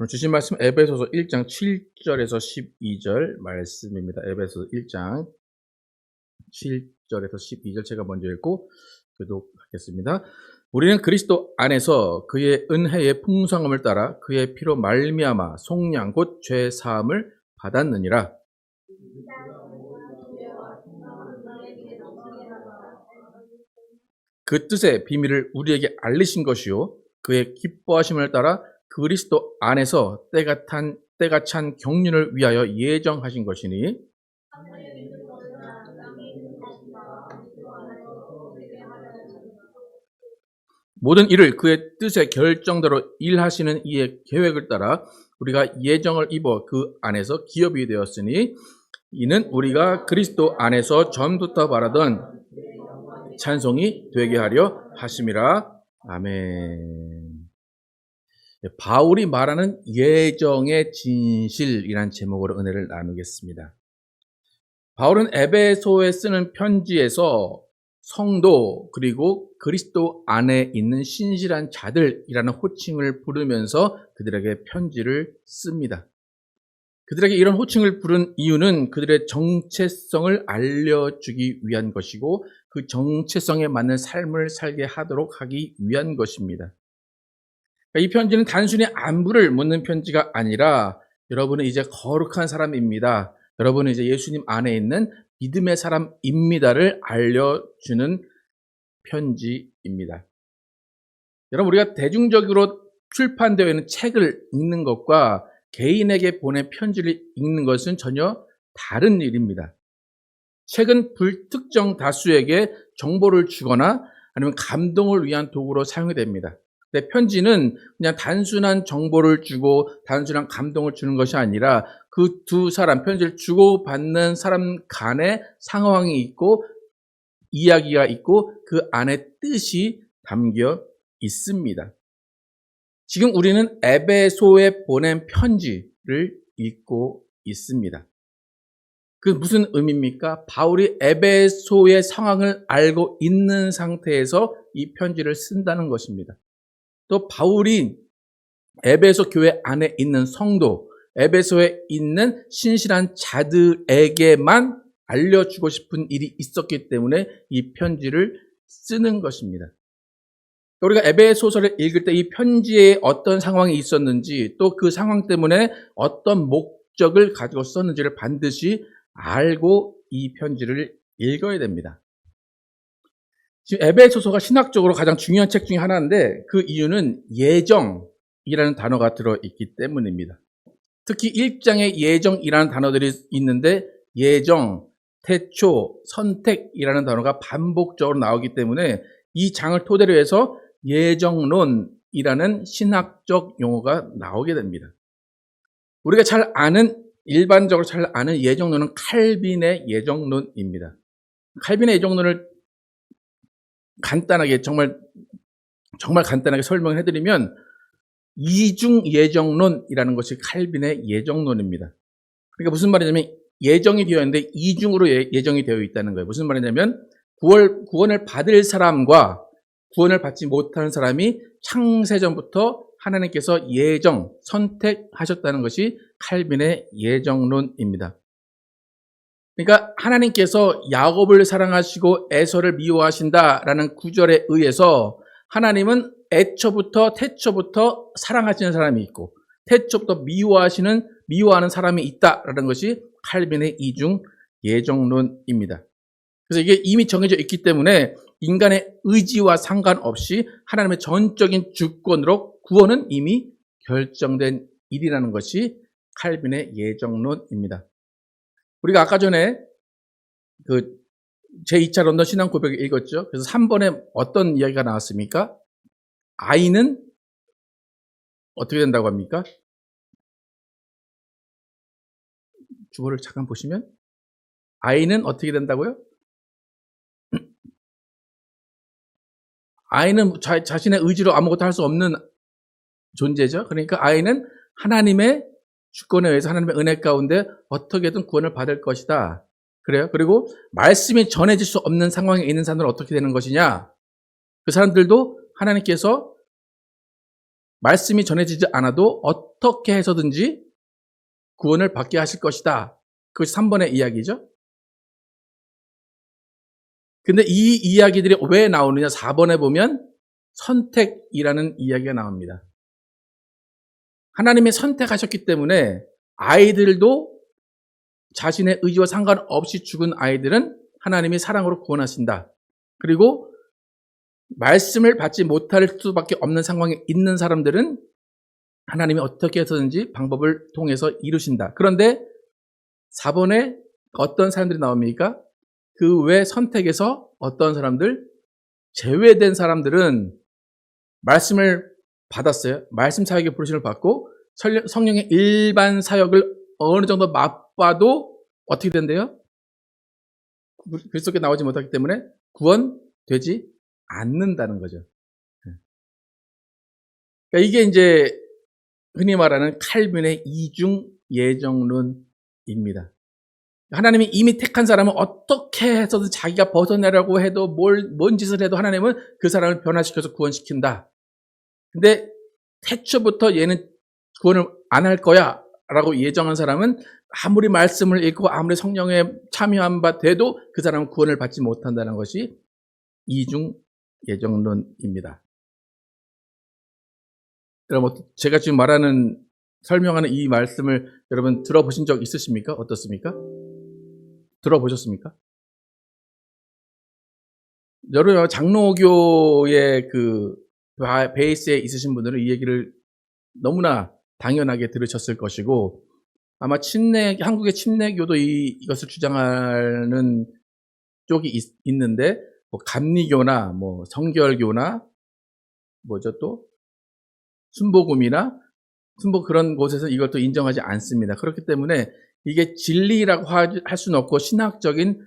오늘 주신 말씀 에베소서 1장 7절에서 12절 말씀입니다. 에베소서 1장 7절에서 12절 제가 먼저 읽고 교독하겠습니다. 우리는 그리스도 안에서 그의 은혜의 풍성함을 따라 그의 피로 말미암아 속량 곧 죄 사함을 받았느니라. 그 뜻의 비밀을 우리에게 알리신 것이요 그의 기뻐하심을 따라 그리스도 안에서 때가 찬 경륜을 위하여 예정하신 것이니 모든 일을 그의 뜻의 결정대로 일하시는 이의 계획을 따라 우리가 예정을 입어 그 안에서 기업이 되었으니 이는 우리가 그리스도 안에서 전부터 바라던 찬송이 되게 하려 하심이라. 아멘. 바울이 말하는 예정의 진실이란 제목으로 은혜를 나누겠습니다. 바울은 에베소에 쓰는 편지에서 성도 그리고 그리스도 안에 있는 신실한 자들이라는 호칭을 부르면서 그들에게 편지를 씁니다. 그들에게 이런 호칭을 부른 이유는 그들의 정체성을 알려주기 위한 것이고 그 정체성에 맞는 삶을 살게 하도록 하기 위한 것입니다. 이 편지는 단순히 안부를 묻는 편지가 아니라 여러분은 이제 거룩한 사람입니다. 여러분은 이제 예수님 안에 있는 믿음의 사람입니다를 알려주는 편지입니다. 여러분, 우리가 대중적으로 출판되어 있는 책을 읽는 것과 개인에게 보낸 편지를 읽는 것은 전혀 다른 일입니다. 책은 불특정 다수에게 정보를 주거나 아니면 감동을 위한 도구로 사용이 됩니다. 근데 편지는 그냥 단순한 정보를 주고 단순한 감동을 주는 것이 아니라 그 두 사람, 편지를 주고받는 사람 간의 상황이 있고 이야기가 있고 그 안에 뜻이 담겨 있습니다. 지금 우리는 에베소에 보낸 편지를 읽고 있습니다. 그 무슨 의미입니까? 바울이 에베소의 상황을 알고 있는 상태에서 이 편지를 쓴다는 것입니다. 또 바울이 에베소 교회 안에 있는 성도, 에베소에 있는 신실한 자들에게만 알려주고 싶은 일이 있었기 때문에 이 편지를 쓰는 것입니다. 우리가 에베소서를 읽을 때 이 편지에 어떤 상황이 있었는지 또 그 상황 때문에 어떤 목적을 가지고 썼는지를 반드시 알고 이 편지를 읽어야 됩니다. 지금 에베소서가 신학적으로 가장 중요한 책 중에 하나인데 그 이유는 예정이라는 단어가 들어있기 때문입니다. 특히 1장에 예정이라는 단어들이 있는데 예정, 태초, 선택이라는 단어가 반복적으로 나오기 때문에 이 장을 토대로 해서 예정론이라는 신학적 용어가 나오게 됩니다. 우리가 일반적으로 잘 아는 예정론은 칼빈의 예정론입니다. 칼빈의 예정론을 간단하게 정말 간단하게 설명을 해드리면 이중 예정론이라는 것이 칼빈의 예정론입니다. 그러니까 무슨 말이냐면 예정이 되어 있는데 이중으로 예정이 되어 있다는 거예요. 무슨 말이냐면 구원을 받을 사람과 구원을 받지 못하는 사람이 창세전부터 하나님께서 선택하셨다는 것이 칼빈의 예정론입니다. 그러니까 하나님께서 야곱을 사랑하시고 에서를 미워하신다라는 구절에 의해서 하나님은 태초부터 사랑하시는 사람이 있고 태초부터 미워하는 사람이 있다라는 것이 칼빈의 이중 예정론입니다. 그래서 이게 이미 정해져 있기 때문에 인간의 의지와 상관없이 하나님의 전적인 주권으로 구원은 이미 결정된 일이라는 것이 칼빈의 예정론입니다. 우리가 아까 전에 제2차 런던 신앙 고백을 읽었죠. 그래서 3번에 어떤 이야기가 나왔습니까? 아이는 어떻게 된다고 합니까? 주어를 잠깐 보시면 아이는 어떻게 된다고요? 아이는 자신의 의지로 아무것도 할 수 없는 존재죠. 그러니까 아이는 하나님의 주권에 의해서 하나님의 은혜 가운데 어떻게든 구원을 받을 것이다. 그래요. 그리고 말씀이 전해질 수 없는 상황에 있는 사람들은 어떻게 되는 것이냐? 그 사람들도 하나님께서 말씀이 전해지지 않아도 어떻게 해서든지 구원을 받게 하실 것이다. 그것이 3번의 이야기죠. 근데 이 이야기들이 왜 나오느냐? 4번에 보면 선택이라는 이야기가 나옵니다. 하나님이 선택하셨기 때문에 아이들도 자신의 의지와 상관없이 죽은 아이들은 하나님이 사랑으로 구원하신다. 그리고 말씀을 받지 못할 수밖에 없는 상황에 있는 사람들은 하나님이 어떻게 해서든지 방법을 통해서 이루신다. 그런데 4번에 어떤 사람들이 나옵니까? 그 외 선택에서 어떤 사람들? 제외된 사람들은 말씀을 받았어요. 말씀 사역의 부르심을 받고 성령의 일반 사역을 어느 정도 맛봐도 어떻게 된대요? 그리스도께 나오지 못하기 때문에 구원되지 않는다는 거죠. 그러니까 이게 이제 흔히 말하는 칼빈의 이중 예정론입니다. 하나님이 이미 택한 사람은 어떻게 해서든 자기가 벗어내려고 해도 뭔 짓을 해도 하나님은 그 사람을 변화시켜서 구원시킨다. 근데 태초부터 얘는 구원을 안 할 거야 라고 예정한 사람은 아무리 말씀을 읽고 아무리 성령에 참여한 바 돼도 그 사람은 구원을 받지 못한다는 것이 이중 예정론입니다. 여러분, 제가 지금 설명하는 이 말씀을 여러분 들어보신 적 있으십니까? 어떻습니까? 들어보셨습니까? 여러분, 장로교의 그 베이스에 있으신 분들은 이 얘기를 너무나 당연하게 들으셨을 것이고, 아마 한국의 침례교도 이것을 주장하는 쪽이 있는데, 뭐 감리교나 뭐 성결교나 또 순복음이나 그런 곳에서 이것도 인정하지 않습니다. 그렇기 때문에 이게 진리라고 할 수는 없고 신학적인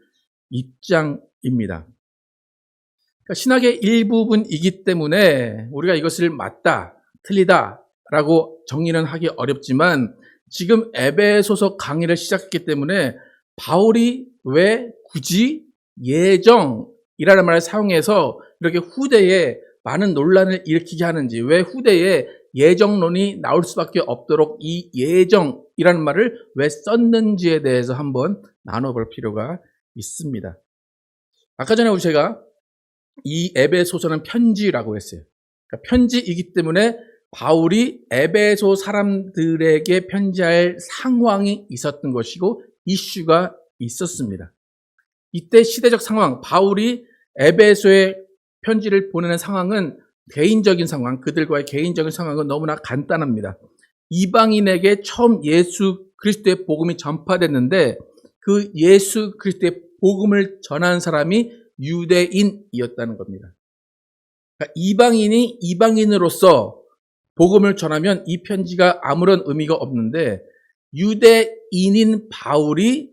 입장입니다. 그러니까 신학의 일부분이기 때문에 우리가 이것을 맞다, 틀리다라고 정의는 하기 어렵지만 지금 에베소서 강의를 시작했기 때문에 바울이 왜 굳이 예정이라는 말을 사용해서 이렇게 후대에 많은 논란을 일으키게 하는지, 왜 후대에 예정론이 나올 수밖에 없도록 이 예정이라는 말을 왜 썼는지에 대해서 한번 나눠볼 필요가 있습니다. 아까 전에 제가 이 에베소서는 편지라고 했어요. 그러니까 편지이기 때문에 바울이 에베소 사람들에게 편지할 상황이 있었던 것이고 이슈가 있었습니다. 이때 시대적 상황, 바울이 에베소에 편지를 보내는 상황은 개인적인 상황, 그들과의 개인적인 상황은 너무나 간단합니다. 이방인에게 처음 예수 그리스도의 복음이 전파됐는데 그 예수 그리스도의 복음을 전한 사람이 유대인이었다는 겁니다. 그러니까 이방인이 이방인으로서 복음을 전하면 이 편지가 아무런 의미가 없는데 유대인인 바울이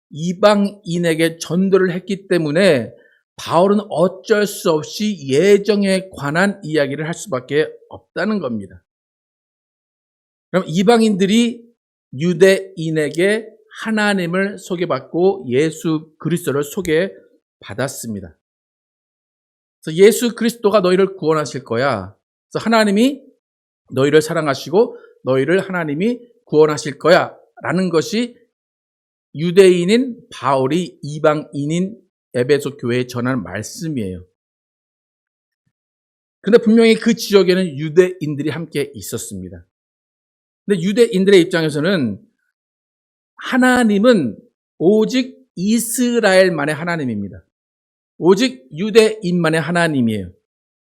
이방인에게 전도를 했기 때문에 바울은 어쩔 수 없이 예정에 관한 이야기를 할 수밖에 없다는 겁니다. 그럼 이방인들이 유대인에게 하나님을 소개받고 예수 그리스도를 소개받았습니다. 그래서 예수 그리스도가 너희를 구원하실 거야. 그래서 하나님이 너희를 사랑하시고 너희를 하나님이 구원하실 거야 라는 것이 유대인인 바울이 이방인인 에베소 교회에 전한 말씀이에요. 그런데 분명히 그 지역에는 유대인들이 함께 있었습니다. 근데 유대인들의 입장에서는 하나님은 오직 이스라엘만의 하나님입니다. 오직 유대인만의 하나님이에요.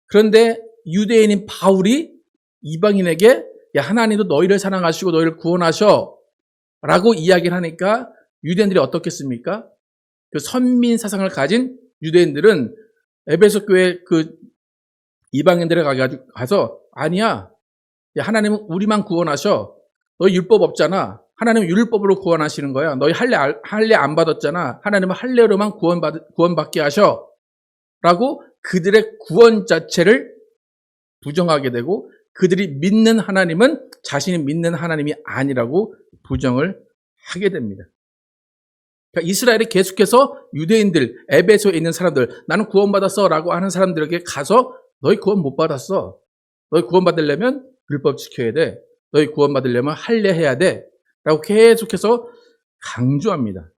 그런데 유대인인 바울이 이방인에게 야, 하나님도 너희를 사랑하시고 너희를 구원하셔 라고 이야기를 하니까 유대인들이 어떻겠습니까? 그 선민 사상을 가진 유대인들은 에베소 교회 그 이방인들에 가서 아니야, 야, 하나님은 우리만 구원하셔. 너희 율법 없잖아. 하나님은 율법으로 구원하시는 거야. 너희 할례 안 받았잖아. 하나님은 할례로만 구원받게 하셔. 라고 그들의 구원 자체를 부정하게 되고 그들이 믿는 하나님은 자신이 믿는 하나님이 아니라고 부정을 하게 됩니다. 그러니까 이스라엘이 계속해서 유대인들, 에베소에 있는 사람들, 나는 구원받았어 라고 하는 사람들에게 가서 너희 구원 못 받았어. 너희 구원 받으려면 율법 지켜야 돼. 너희 구원받으려면 할례해야 돼. 라고 계속해서 강조합니다.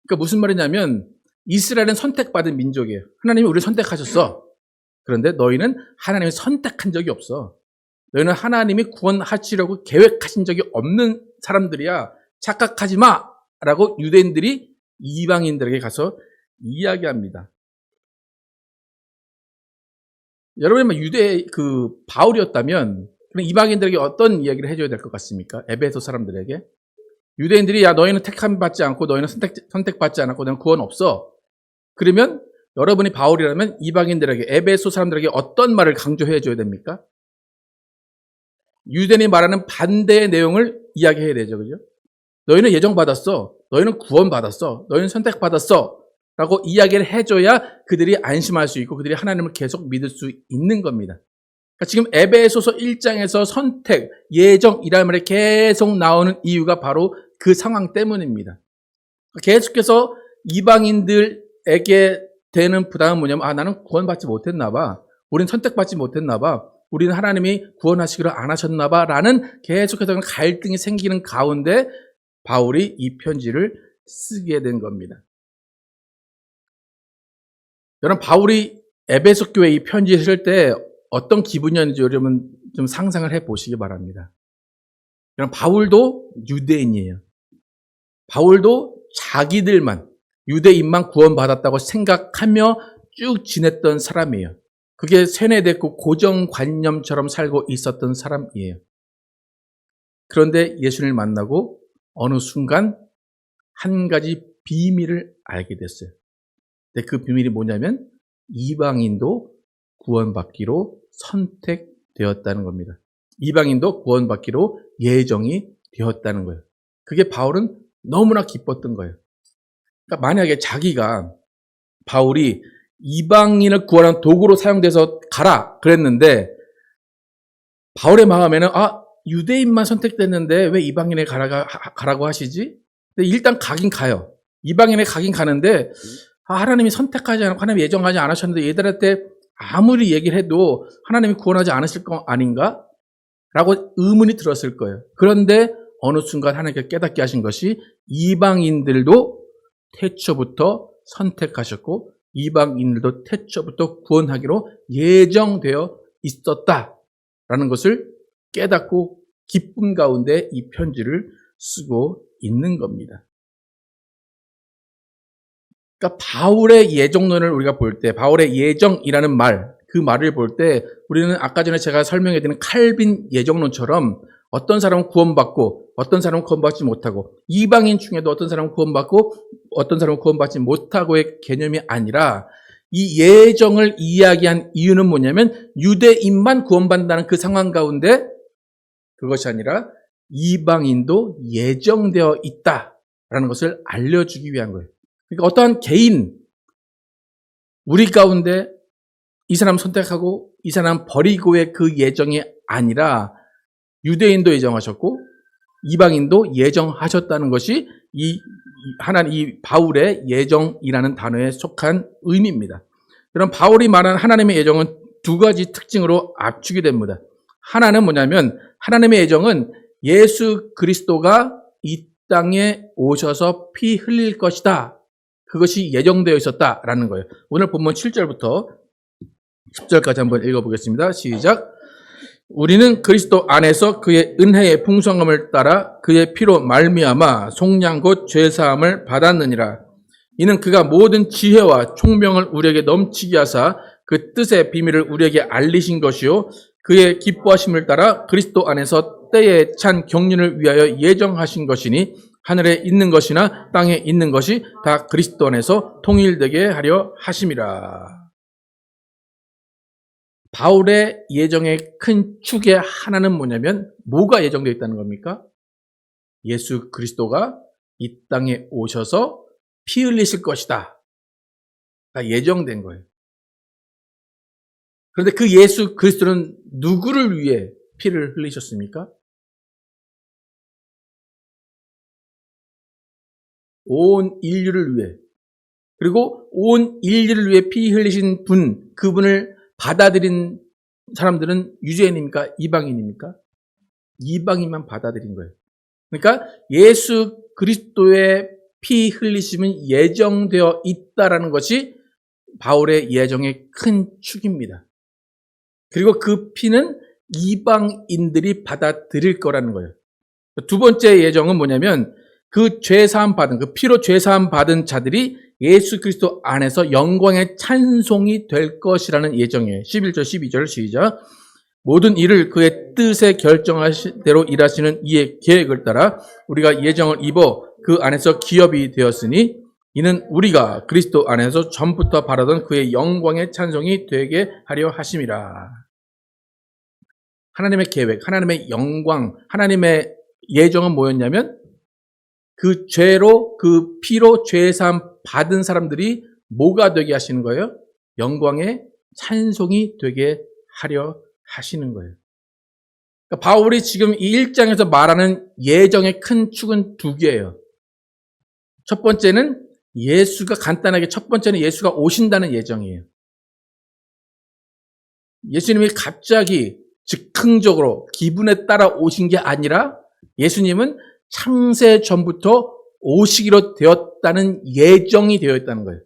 그러니까 무슨 말이냐면 이스라엘은 선택받은 민족이에요. 하나님이 우리를 선택하셨어. 그런데 너희는 하나님이 선택한 적이 없어. 너희는 하나님이 구원하시려고 계획하신 적이 없는 사람들이야. 착각하지 마! 라고 유대인들이 이방인들에게 가서 이야기합니다. 여러분이 유대 바울이었다면 그럼 이방인들에게 어떤 이야기를 해줘야 될 것 같습니까? 에베소 사람들에게. 유대인들이 야 너희는 택함 받지 않고 너희는 선택받지 않았고 너는 구원 없어. 그러면 여러분이 바울이라면 이방인들에게 에베소 사람들에게 어떤 말을 강조해 줘야 됩니까? 유대인이 말하는 반대의 내용을 이야기해야 되죠. 그죠? 너희는 예정받았어. 너희는 구원받았어. 너희는 선택받았어. 라고 이야기를 해줘야 그들이 안심할 수 있고 그들이 하나님을 계속 믿을 수 있는 겁니다. 그러니까 지금 에베소서 1장에서 선택, 예정이라는 말이 계속 나오는 이유가 바로 그 상황 때문입니다. 계속해서 이방인들에게 되는 부담은 뭐냐면 나는 구원받지 못했나 봐. 우린 선택받지 못했나 봐. 우리는 하나님이 구원하시기로 안 하셨나 봐. 라는 계속해서 갈등이 생기는 가운데 바울이 이 편지를 쓰게 된 겁니다. 여러분 바울이 에베소 교회에 이 편지를 쓸 때 어떤 기분이었는지 여러분 좀 상상을 해보시기 바랍니다. 여러분 바울도 유대인이에요. 바울도 자기들만 유대인만 구원받았다고 생각하며 쭉 지냈던 사람이에요. 그게 세뇌됐고 고정관념처럼 살고 있었던 사람이에요. 그런데 예수님을 만나고 어느 순간 한 가지 비밀을 알게 됐어요. 근데 그 비밀이 뭐냐면 이방인도 구원받기로 선택되었다는 겁니다. 이방인도 구원받기로 예정이 되었다는 거예요. 그게 바울은 너무나 기뻤던 거예요. 그러니까 만약에 바울이 이방인을 구원하는 도구로 사용돼서 가라 그랬는데 바울의 마음에는 유대인만 선택됐는데 왜 이방인에 가라고 하시지? 근데 일단 가긴 가요. 이방인에 가긴 가는데 하나님이 선택하지 않고 하나님이 예정하지 않으셨는데 얘들한테 아무리 얘기를 해도 하나님이 구원하지 않으실 거 아닌가? 라고 의문이 들었을 거예요. 그런데 어느 순간 하나님께서 깨닫게 하신 것이 이방인들도 태초부터 선택하셨고 이방인들도 태초부터 구원하기로 예정되어 있었다라는 것을 깨닫고 기쁨 가운데 이 편지를 쓰고 있는 겁니다. 그러니까 바울의 예정론을 우리가 볼 때, 바울의 예정이라는 말, 그 말을 볼 때 우리는 아까 전에 제가 설명해드린 칼빈 예정론처럼 어떤 사람은 구원받고 어떤 사람은 구원받지 못하고 이방인 중에도 어떤 사람은 구원받고 어떤 사람은 구원받지 못하고의 개념이 아니라 이 예정을 이야기한 이유는 뭐냐면 유대인만 구원받는다는 그 상황 가운데 그것이 아니라 이방인도 예정되어 있다라는 것을 알려주기 위한 거예요. 그러니까 어떠한 개인, 우리 가운데 이 사람 선택하고 이 사람 버리고의 그 예정이 아니라 유대인도 예정하셨고 이방인도 예정하셨다는 것이 이 바울의 예정이라는 단어에 속한 의미입니다. 그럼 바울이 말한 하나님의 예정은 두 가지 특징으로 압축이 됩니다. 하나는 뭐냐면 하나님의 예정은 예수 그리스도가 이 땅에 오셔서 피 흘릴 것이다. 그것이 예정되어 있었다라는 거예요. 오늘 본문 7절부터 10절까지 한번 읽어보겠습니다. 시작. 우리는 그리스도 안에서 그의 은혜의 풍성함을 따라 그의 피로 말미암아 속량 곧 죄사함을 받았느니라. 이는 그가 모든 지혜와 총명을 우리에게 넘치게 하사 그 뜻의 비밀을 우리에게 알리신 것이요 그의 기뻐하심을 따라 그리스도 안에서 때에 찬 경륜을 위하여 예정하신 것이니 하늘에 있는 것이나 땅에 있는 것이 다 그리스도 안에서 통일되게 하려 하심이라. 바울의 예정의 큰 축의 하나는 뭐냐면 뭐가 예정되어 있다는 겁니까? 예수 그리스도가 이 땅에 오셔서 피 흘리실 것이다. 예정된 거예요. 그런데 그 예수 그리스도는 누구를 위해 피를 흘리셨습니까? 온 인류를 위해. 그리고 온 인류를 위해 피 흘리신 분, 그분을 받아들인 사람들은 유대인입니까? 이방인입니까? 이방인만 받아들인 거예요. 그러니까 예수 그리스도의 피 흘리심은 예정되어 있다라는 것이 바울의 예정의 큰 축입니다. 그리고 그 피는 이방인들이 받아들일 거라는 거예요. 두 번째 예정은 뭐냐면 그 죄사함 받은, 그 피로 죄사함 받은 자들이 예수 그리스도 안에서 영광의 찬송이 될 것이라는 예정이에요. 11절, 12절 시작. 모든 일을 그의 뜻에 결정하신 대로 일하시는 이의 계획을 따라 우리가 예정을 입어 그 안에서 기업이 되었으니 이는 우리가 그리스도 안에서 전부터 바라던 그의 영광의 찬송이 되게 하려 하심이라. 하나님의 계획, 하나님의 영광, 하나님의 예정은 뭐였냐면 그 죄로, 그 피로 죄사함 받은 사람들이 뭐가 되게 하시는 거예요? 영광의 찬송이 되게 하려 하시는 거예요. 그러니까 바울이 지금 이 1장에서 말하는 예정의 큰 축은 두 개예요. 첫 번째는 예수가 간단하게 첫 번째는 예수가 오신다는 예정이에요. 예수님이 갑자기 즉흥적으로 기분에 따라 오신 게 아니라 예수님은 창세 전부터 오시기로 되었다는 예정이 되어 있다는 거예요.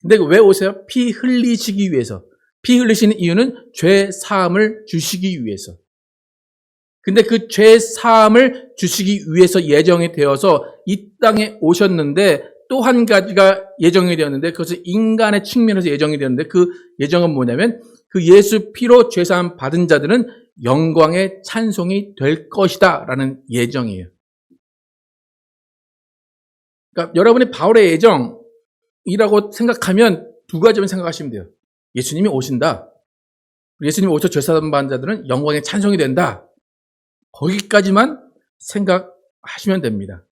근데 왜 오세요? 피 흘리시기 위해서. 피 흘리시는 이유는 죄 사함을 주시기 위해서. 근데 그 죄 사함을 주시기 위해서 예정이 되어서 이 땅에 오셨는데 또 한 가지가 예정이 되었는데 그것은 인간의 측면에서 예정이 되었는데 그 예정은 뭐냐면 그 예수 피로 죄 사함 받은 자들은 영광의 찬송이 될 것이다 라는 예정이에요. 그러니까 여러분이 바울의 예정이라고 생각하면 두 가지만 생각하시면 돼요. 예수님이 오신다. 예수님이 오셔 죄사함 받은 자들은 영광의 찬송이 된다. 거기까지만 생각하시면 됩니다.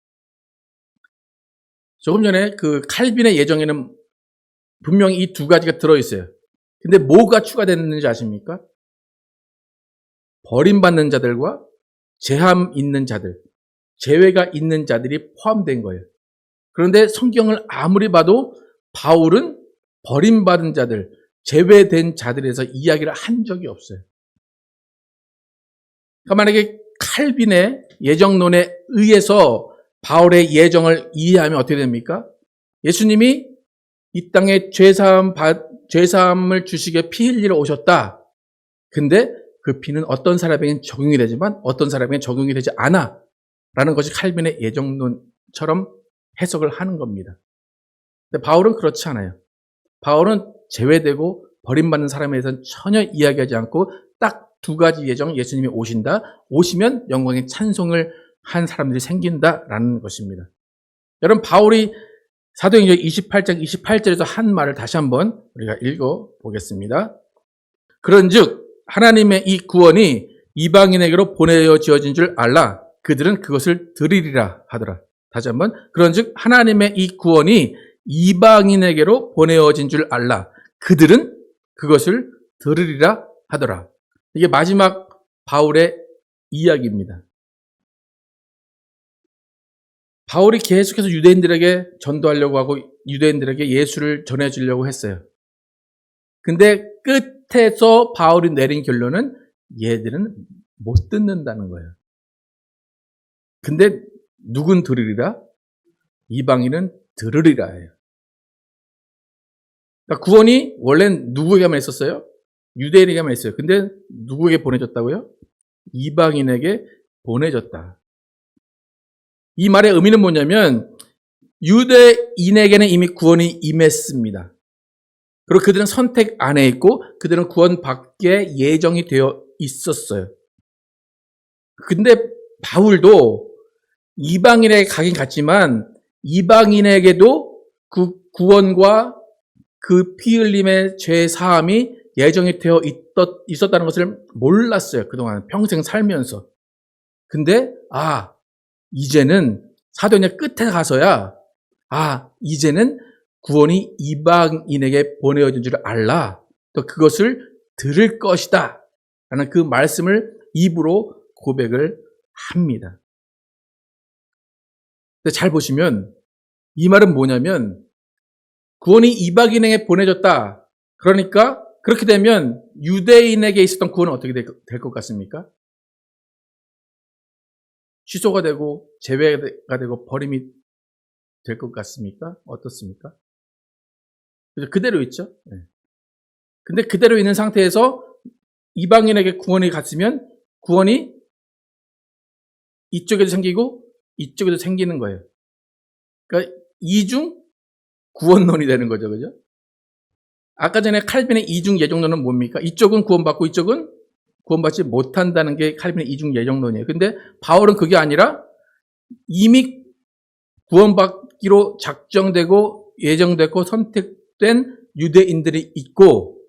조금 전에 그 칼빈의 예정에는 분명히 이 두 가지가 들어있어요. 근데 뭐가 추가됐는지 아십니까? 버림받는 자들과 제함 있는 자들, 제외가 있는 자들이 포함된 거예요. 그런데 성경을 아무리 봐도 바울은 버림받은 자들, 제외된 자들에서 이야기를 한 적이 없어요. 그러니까 만약에 칼빈의 예정론에 의해서 바울의 예정을 이해하면 어떻게 됩니까? 예수님이 이 땅에 죄사함을 주시기에 피 흘리러 오셨다. 근데 그 피는 어떤 사람에게는 적용이 되지만 어떤 사람에게는 적용이 되지 않아. 라는 것이 칼빈의 예정론처럼 해석을 하는 겁니다. 근데 바울은 그렇지 않아요. 바울은 제외되고 버림받는 사람에 대해서는 전혀 이야기하지 않고 딱 두 가지 예정, 예수님이 오신다. 오시면 영광의 찬송을 한 사람들이 생긴다라는 것입니다. 여러분 바울이 사도행전 28장 28절에서 한 말을 다시 한번 우리가 읽어보겠습니다. 그런즉 하나님의 이 구원이 이방인에게로 보내어지어진 줄 알라. 그들은 그것을 들으리라 하더라. 다시 한번 그런즉 하나님의 이 구원이 이방인에게로 보내어진 줄 알라. 그들은 그것을 들으리라 하더라. 이게 마지막 바울의 이야기입니다. 바울이 계속해서 유대인들에게 전도하려고 하고 유대인들에게 예수를 전해주려고 했어요. 근데 끝에서 바울이 내린 결론은 얘들은 못 듣는다는 거예요. 근데 누군 들으리라? 이방인은 들으리라예요. 그러니까 구원이 원래는 누구에게만 있었어요? 유대인에게만 있어요. 근데 누구에게 보내졌다고요? 이방인에게 보내졌다. 이 말의 의미는 뭐냐면 유대인에게는 이미 구원이 임했습니다. 그리고 그들은 선택 안에 있고 그들은 구원받게 예정이 되어 있었어요. 근데 바울도 이방인에게 가긴 갔지만 이방인에게도 그 구원과 그 피 흘림의 죄 사함이 예정이 되어 있었다는 것을 몰랐어요. 그동안 평생 살면서. 근데 이제는 사도행전 끝에 가서야 이제는 구원이 이방인에게 보내어진 줄 알라. 또 그것을 들을 것이다. 라는 그 말씀을 입으로 고백을 합니다. 근데 잘 보시면 이 말은 뭐냐면 구원이 이방인에게 보내졌다. 그러니까 그렇게 되면 유대인에게 있었던 구원은 어떻게 될 것 같습니까? 취소가 되고 제외가 되고 버림이 될 것 같습니까? 어떻습니까? 그대로 있죠. 네. 근데 그대로 있는 상태에서 이방인에게 구원이 갔으면 구원이 이쪽에도 생기고 이쪽에도 생기는 거예요. 그러니까 이중 구원론이 되는 거죠. 그죠? 아까 전에 칼빈의 이중 예정론은 뭡니까? 이쪽은 구원받고 이쪽은 구원받지 못한다는 게 칼빈의 이중 예정론이에요. 근데 바울은 그게 아니라 이미 구원받기로 작정되고 예정되고 선택된 유대인들이 있고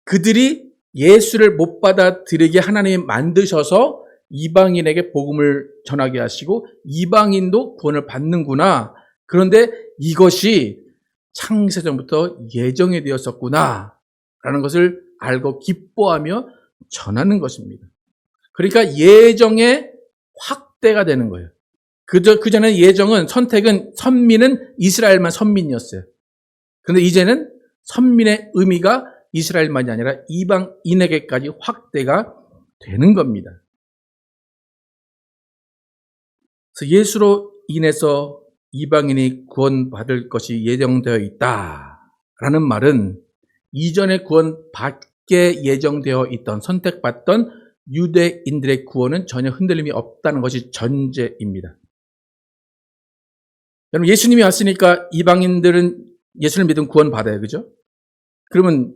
그들이 예수를 못 받아들이게 하나님이 만드셔서 이방인에게 복음을 전하게 하시고 이방인도 구원을 받는구나. 그런데 이것이 창세전부터 예정이 되었었구나 라는 것을 알고 기뻐하며 전하는 것입니다. 그러니까 예정의 확대가 되는 거예요. 그전에 예정은 선택은 선민은 이스라엘만 선민이었어요. 그런데 이제는 선민의 의미가 이스라엘만이 아니라 이방인에게까지 확대가 되는 겁니다. 그래서 예수로 인해서 이방인이 구원받을 것이 예정되어 있다라는 말은 이전에 구원받게 예정되어 있던 선택받던 유대인들의 구원은 전혀 흔들림이 없다는 것이 전제입니다. 여러분 예수님이 왔으니까 이방인들은 예수를 믿으면 구원받아요. 그죠? 그러면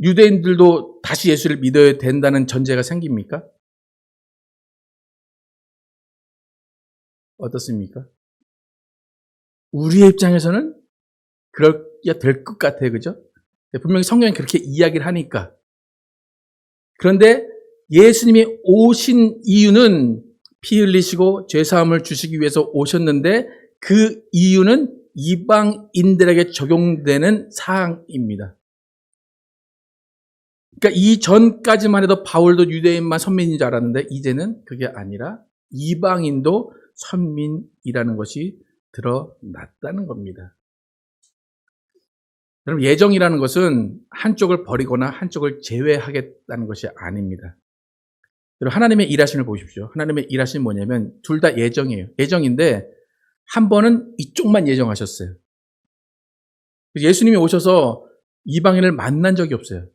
유대인들도 다시 예수를 믿어야 된다는 전제가 생깁니까? 어떻습니까? 우리의 입장에서는 그렇게 될 것 같아요. 그죠? 분명히 성경이 그렇게 이야기를 하니까. 그런데 예수님이 오신 이유는 피 흘리시고 죄사함을 주시기 위해서 오셨는데 그 이유는 이방인들에게 적용되는 사항입니다. 그러니까 이전까지만 해도 바울도 유대인만 선민인 줄 알았는데 이제는 그게 아니라 이방인도 선민이라는 것이 드러났다는 겁니다. 여러분 예정이라는 것은 한쪽을 버리거나 한쪽을 제외하겠다는 것이 아닙니다. 여러분 하나님의 일하심을 보십시오. 하나님의 일하심이 뭐냐면 둘 다 예정이에요. 예정인데 한 번은 이쪽만 예정하셨어요. 예수님이 오셔서 이방인을 만난 적이 없어요.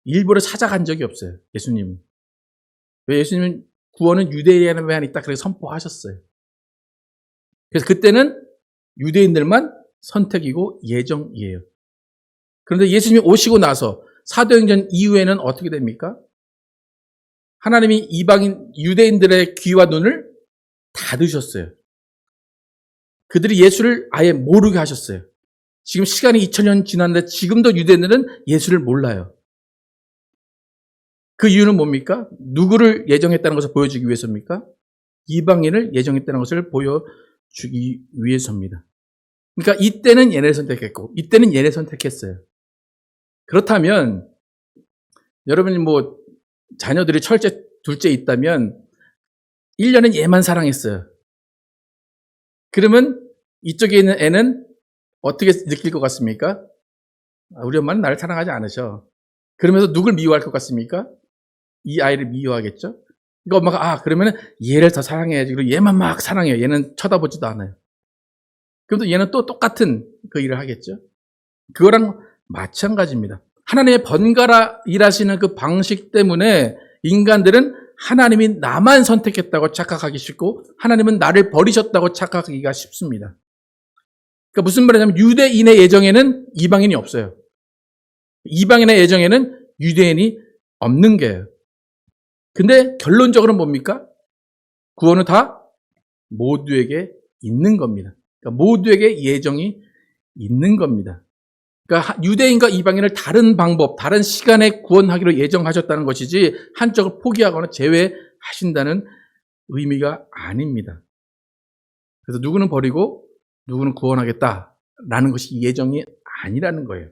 일부러 찾아간 적이 없어요. 예수님은. 왜 예수님은 구원은 유대인에만 있다 그렇게 선포하셨어요. 그래서 그때는 유대인들만 선택이고 예정이에요. 그런데 예수님이 오시고 나서 사도행전 이후에는 어떻게 됩니까? 하나님이 이방인 유대인들의 귀와 눈을 닫으셨어요. 그들이 예수를 아예 모르게 하셨어요. 지금 시간이 2000년 지났는데 지금도 유대인들은 예수를 몰라요. 그 이유는 뭡니까? 누구를 예정했다는 것을 보여주기 위해서입니까? 이방인을 예정했다는 것을 보여주기 위해서입니다. 그러니까 이때는 얘네를 선택했고 이때는 얘네 선택했어요. 그렇다면 여러분이 뭐 자녀들이 첫째, 둘째 있다면 1년은 얘만 사랑했어요. 그러면 이쪽에 있는 애는 어떻게 느낄 것 같습니까? 우리 엄마는 나를 사랑하지 않으셔. 그러면서 누굴 미워할 것 같습니까? 이 아이를 미워하겠죠? 그러니까 엄마가 그러면 얘를 더 사랑해야지. 그리고 얘만 막 사랑해요. 얘는 쳐다보지도 않아요. 그럼 또 얘는 또 똑같은 그 일을 하겠죠? 그거랑 마찬가지입니다. 하나님의 번갈아 일하시는 그 방식 때문에 인간들은 하나님이 나만 선택했다고 착각하기 쉽고 하나님은 나를 버리셨다고 착각하기가 쉽습니다. 그러니까 무슨 말이냐면 유대인의 예정에는 이방인이 없어요. 이방인의 예정에는 유대인이 없는 게예요. 근데 결론적으로는 뭡니까? 구원은 다 모두에게 있는 겁니다. 그러니까 모두에게 예정이 있는 겁니다. 그러니까 유대인과 이방인을 다른 방법, 다른 시간에 구원하기로 예정하셨다는 것이지 한쪽을 포기하거나 제외하신다는 의미가 아닙니다. 그래서 누구는 버리고 누구는 구원하겠다라는 것이 예정이 아니라는 거예요.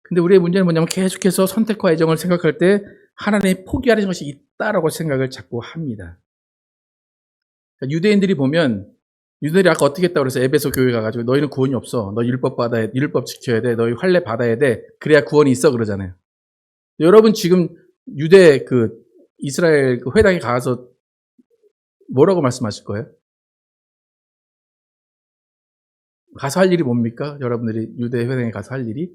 근데 우리의 문제는 뭐냐면 계속해서 선택과 예정을 생각할 때 하나님이 포기하는 것이 있다라고 생각을 자꾸 합니다. 그러니까 유대인들이 보면 유대인들이 아까 어떻게 했다고 그래서 에베소 교회 가가지고 너희는 구원이 없어. 너 율법 지켜야 돼. 너희 할례 받아야 돼. 그래야 구원이 있어 그러잖아요. 여러분 지금 유대 이스라엘 회당에 가서 뭐라고 말씀하실 거예요? 가서 할 일이 뭡니까? 여러분들이 유대 회당에 가서 할 일이?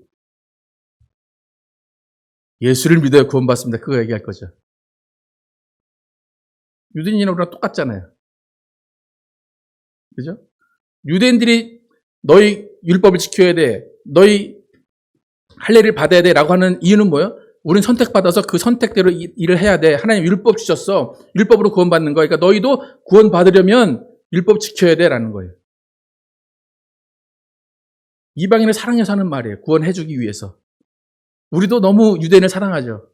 예수를 믿어야 구원받습니다. 그거 얘기할 거죠. 유대인이랑 우리랑 똑같잖아요. 그죠? 유대인들이 너희 율법을 지켜야 돼. 너희 할례를 받아야 돼. 라고 하는 이유는 뭐예요? 우린 선택받아서 그 선택대로 일을 해야 돼. 하나님 율법 주셨어. 율법으로 구원받는 거야. 그러니까 너희도 구원받으려면 율법 지켜야 돼. 라는 거예요. 이방인을 사랑해서 하는 말이에요. 구원해주기 위해서. 우리도 너무 유대인을 사랑하죠.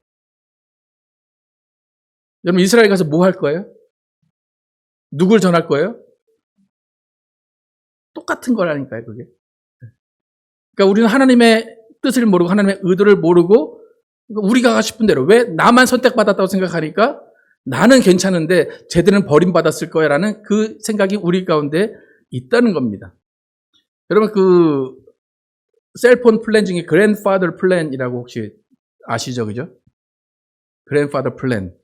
여러분 이스라엘 가서 뭐 할 거예요? 누굴 전할 거예요? 똑같은 거라니까요, 그게. 그러니까 우리는 하나님의 뜻을 모르고 하나님의 의도를 모르고 우리가 하고 싶은 대로 왜 나만 선택받았다고 생각하니까 나는 괜찮은데 쟤들은 버림받았을 거야 라는 그 생각이 우리 가운데 있다는 겁니다. 여러분 셀폰 플랜 중에 그랜드파더 플랜이라고 혹시 아시죠? 그죠? 그랜드파더 플랜.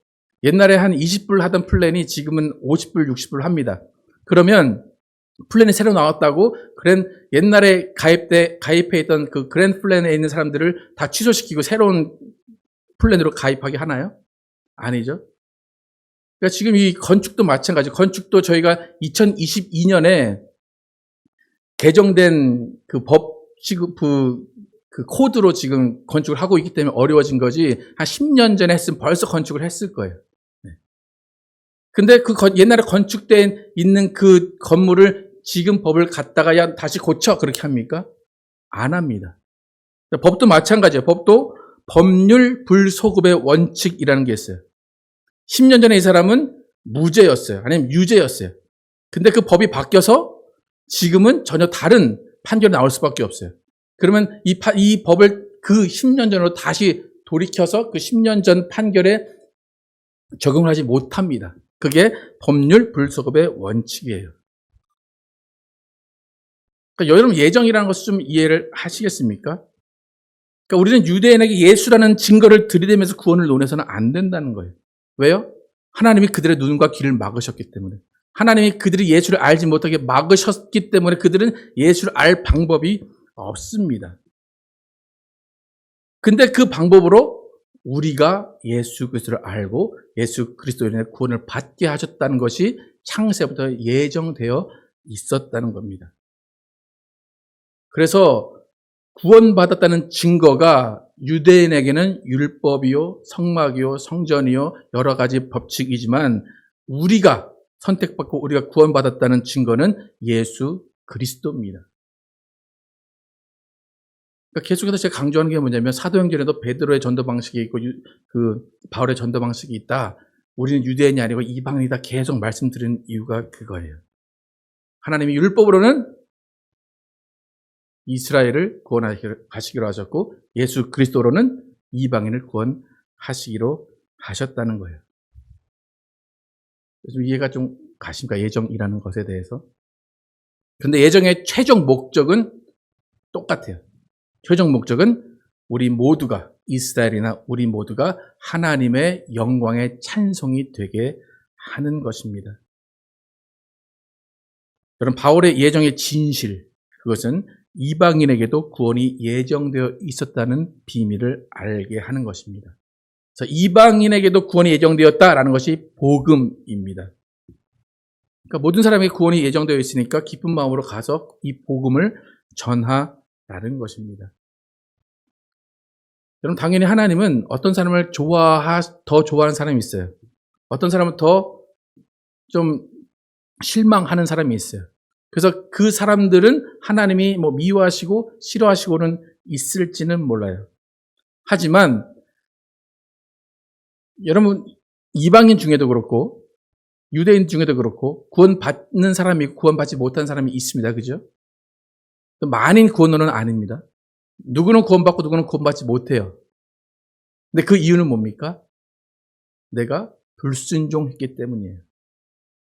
옛날에 한 20불 하던 플랜이 지금은 50불, 60불 합니다. 그러면 플랜이 새로 나왔다고 옛날에 가입해 있던 그 그랜드 플랜에 있는 사람들을 다 취소시키고 새로운 플랜으로 가입하게 하나요? 아니죠. 그러니까 지금 이 건축도 마찬가지. 건축도 저희가 2022년에 개정된 그 코드로 지금 건축을 하고 있기 때문에 어려워진 거지, 한 10년 전에 했으면 벌써 건축을 했을 거예요. 근데 옛날에 건축돼 있는 그 건물을 지금 법을 갖다가 다시 고쳐 그렇게 합니까? 안 합니다. 법도 마찬가지예요. 법도 법률 불소급의 원칙이라는 게 있어요. 10년 전에 이 사람은 무죄였어요. 아니면 유죄였어요. 근데 그 법이 바뀌어서 지금은 전혀 다른 판결이 나올 수밖에 없어요. 그러면 이 법을 그 10년 전으로 다시 돌이켜서 그 10년 전 판결에 적용을 하지 못합니다. 그게 법률 불소급의 원칙이에요. 그러니까 여러분 예정이라는 것을 좀 이해를 하시겠습니까? 그러니까 우리는 유대인에게 예수라는 증거를 들이대면서 구원을 논해서는 안 된다는 거예요. 왜요? 하나님이 그들의 눈과 귀를 막으셨기 때문에. 하나님이 그들이 예수를 알지 못하게 막으셨기 때문에 그들은 예수를 알 방법이 없습니다. 근데 그 방법으로 우리가 예수 그리스도를 알고 예수 그리스도로 인해 구원을 받게 하셨다는 것이 창세부터 예정되어 있었다는 겁니다. 그래서 구원받았다는 증거가 유대인에게는 율법이요, 성막이요, 성전이요, 여러 가지 법칙이지만 우리가 선택받고 우리가 구원받았다는 증거는 예수 그리스도입니다. 그러니까 계속해서 제가 강조하는 게 뭐냐면 사도행전에도 베드로의 전도 방식이 있고 바울의 전도 방식이 있다. 우리는 유대인이 아니고 이방인이다. 계속 말씀드리는 이유가 그거예요. 하나님이 율법으로는 이스라엘을 구원하시기로 하셨고 예수 그리스도로는 이방인을 구원하시기로 하셨다는 거예요. 그래서 이해가 좀 가십니까? 예정이라는 것에 대해서. 그런데 예정의 최종 목적은 똑같아요. 최종 목적은 우리 모두가 이스라엘이나 우리 모두가 하나님의 영광의 찬송이 되게 하는 것입니다. 여러분 바울의 예정의 진실, 그것은 이방인에게도 구원이 예정되어 있었다는 비밀을 알게 하는 것입니다. 그래서 이방인에게도 구원이 예정되었다라는 것이 복음입니다. 그러니까 모든 사람에게 구원이 예정되어 있으니까 기쁜 마음으로 가서 이 복음을 전하라는 것입니다. 여러분 당연히 하나님은 어떤 사람을 더 좋아하는 사람이 있어요. 어떤 사람은 더 좀 실망하는 사람이 있어요. 그래서 그 사람들은 하나님이 미워하시고 싫어하시고는 있을지는 몰라요. 하지만 여러분 이방인 중에도 그렇고 유대인 중에도 그렇고 구원받는 사람이 있고 구원받지 못한 사람이 있습니다. 그죠? 만인 구원론은 아닙니다. 누구는 구원받고 누구는 구원받지 못해요. 근데 그 이유는 뭡니까? 내가 불순종했기 때문이에요.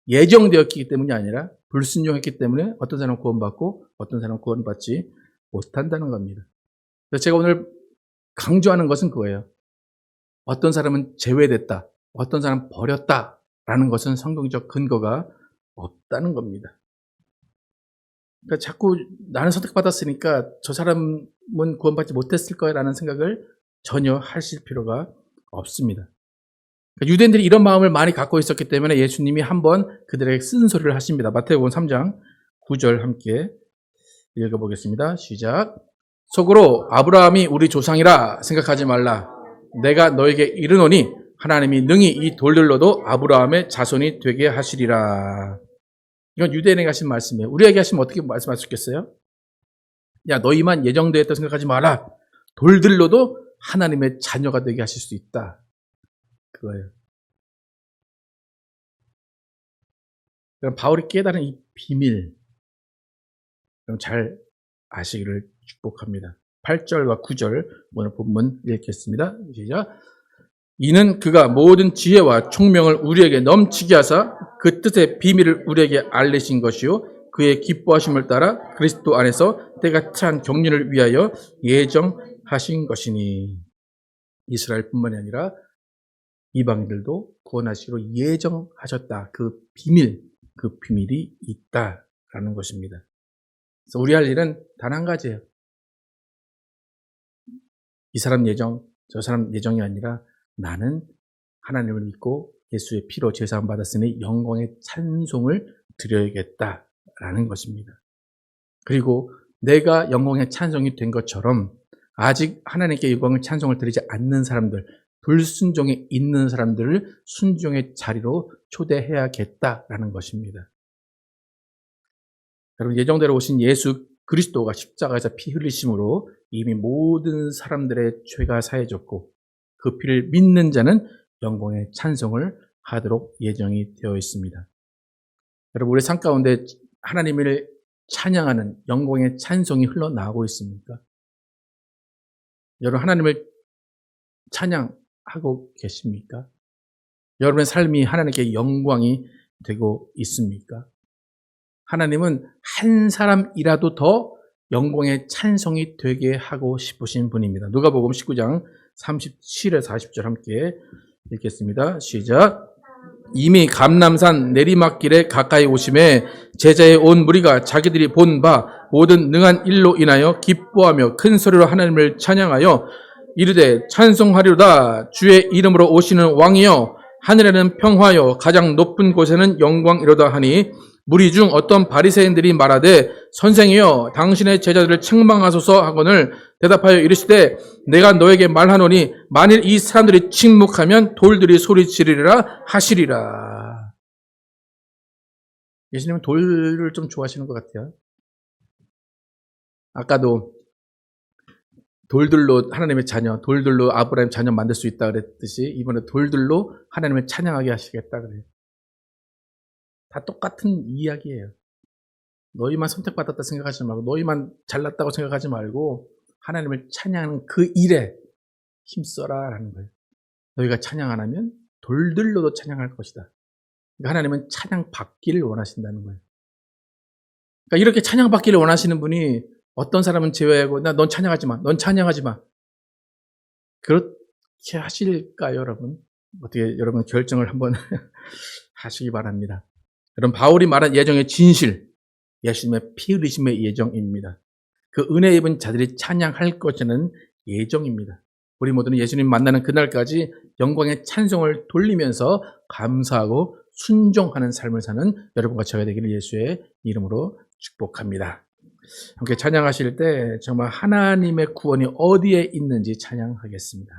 예정되었기 때문이 아니라 불순종했기 때문에 어떤 사람은 구원받고 어떤 사람은 구원받지 못한다는 겁니다. 그래서 제가 오늘 강조하는 것은 그거예요. 어떤 사람은 제외됐다, 어떤 사람은 버렸다라는 것은 성경적 근거가 없다는 겁니다. 그러니까 자꾸 나는 선택받았으니까 저 사람은 구원받지 못했을 거야라는 생각을 전혀 하실 필요가 없습니다. 그러니까 유대인들이 이런 마음을 많이 갖고 있었기 때문에 예수님이 한번 그들에게 쓴소리를 하십니다. 마태복음 3장 9절 함께 읽어보겠습니다. 시작. 속으로 아브라함이 우리 조상이라 생각하지 말라. 내가 너에게 이르노니 하나님이 능히 이 돌들로도 아브라함의 자손이 되게 하시리라. 이건 유대인에게 하신 말씀이에요. 우리에게 하시면 어떻게 말씀하셨겠어요? 야, 너희만 예정되었다 생각하지 마라. 돌들로도 하나님의 자녀가 되게 하실 수 있다. 그거예요. 그럼 바울이 깨달은 이 비밀, 그럼 잘 아시기를 축복합니다. 8절과 9절 오늘 본문 읽겠습니다. 시작. 이는 그가 모든 지혜와 총명을 우리에게 넘치게 하사 그 뜻의 비밀을 우리에게 알리신 것이요 그의 기뻐하심을 따라 그리스도 안에서 때가 찬 경륜을 위하여 예정하신 것이니. 이스라엘뿐만이 아니라 이방인들도 구원하시기로 예정하셨다. 그 비밀이 있다라는 것입니다. 그래서 우리 할 일은 단 한 가지예요. 이 사람 예정, 저 사람 예정이 아니라 나는 하나님을 믿고 예수의 피로 죄사함 받았으니 영광의 찬송을 드려야겠다라는 것입니다. 그리고 내가 영광의 찬송이 된 것처럼 아직 하나님께 영광의 찬송을 드리지 않는 사람들, 불순종에 있는 사람들을 순종의 자리로 초대해야겠다라는 것입니다. 여러분, 예정대로 오신 예수 그리스도가 십자가에서 피 흘리심으로 이미 모든 사람들의 죄가 사해졌고 그 피를 믿는 자는 영광의 찬송을 하도록 예정이 되어 있습니다. 여러분, 우리 삶 가운데 하나님을 찬양하는 영광의 찬송이 흘러나오고 있습니까? 여러분, 하나님을 찬양하고 계십니까? 여러분의 삶이 하나님께 영광이 되고 있습니까? 하나님은 한 사람이라도 더 영광의 찬송이 되게 하고 싶으신 분입니다. 누가복음 19장 37에 40절 함께 읽겠습니다. 시작. 이미 감람산 내리막길에 가까이 오심에 제자의 온 무리가 자기들이 본 바 모든 능한 일로 인하여 기뻐하며 큰 소리로 하나님을 찬양하여 이르되 찬송하리로다. 주의 이름으로 오시는 왕이여 하늘에는 평화여 가장 높은 곳에는 영광이로다 하니 무리 중 어떤 바리새인들이 말하되 선생이여 당신의 제자들을 책망하소서 하거늘 대답하여 이르시되 내가 너에게 말하노니 만일 이 사람들이 침묵하면 돌들이 소리 지르리라 하시리라. 예수님은 돌을 좀 좋아하시는 것 같아요. 아까도 돌들로 하나님의 자녀, 돌들로 아브라함 자녀 만들 수 있다 그랬듯이 이번에 돌들로 하나님을 찬양하게 하시겠다 그래요. 다 똑같은 이야기예요. 너희만 선택받았다 생각하지 말고 너희만 잘났다고 생각하지 말고 하나님을 찬양하는 그 일에 힘써라 라는 거예요. 너희가 찬양 안 하면 돌들로도 찬양할 것이다. 그러니까 하나님은 찬양 받기를 원하신다는 거예요. 그러니까 이렇게 찬양 받기를 원하시는 분이 어떤 사람은 제외하고 넌 찬양하지 마. 넌 찬양하지 마. 그렇게 하실까요, 여러분? 어떻게 여러분 결정을 한번 하시기 바랍니다. 여러분, 바울이 말한 예정의 진실, 예수님의 피 흘리심의 예정입니다. 그 은혜 입은 자들이 찬양할 것이라는 예정입니다. 우리 모두는 예수님 만나는 그날까지 영광의 찬송을 돌리면서 감사하고 순종하는 삶을 사는 여러분과 저가 되기를 예수의 이름으로 축복합니다. 함께 찬양하실 때 정말 하나님의 구원이 어디에 있는지 찬양하겠습니다.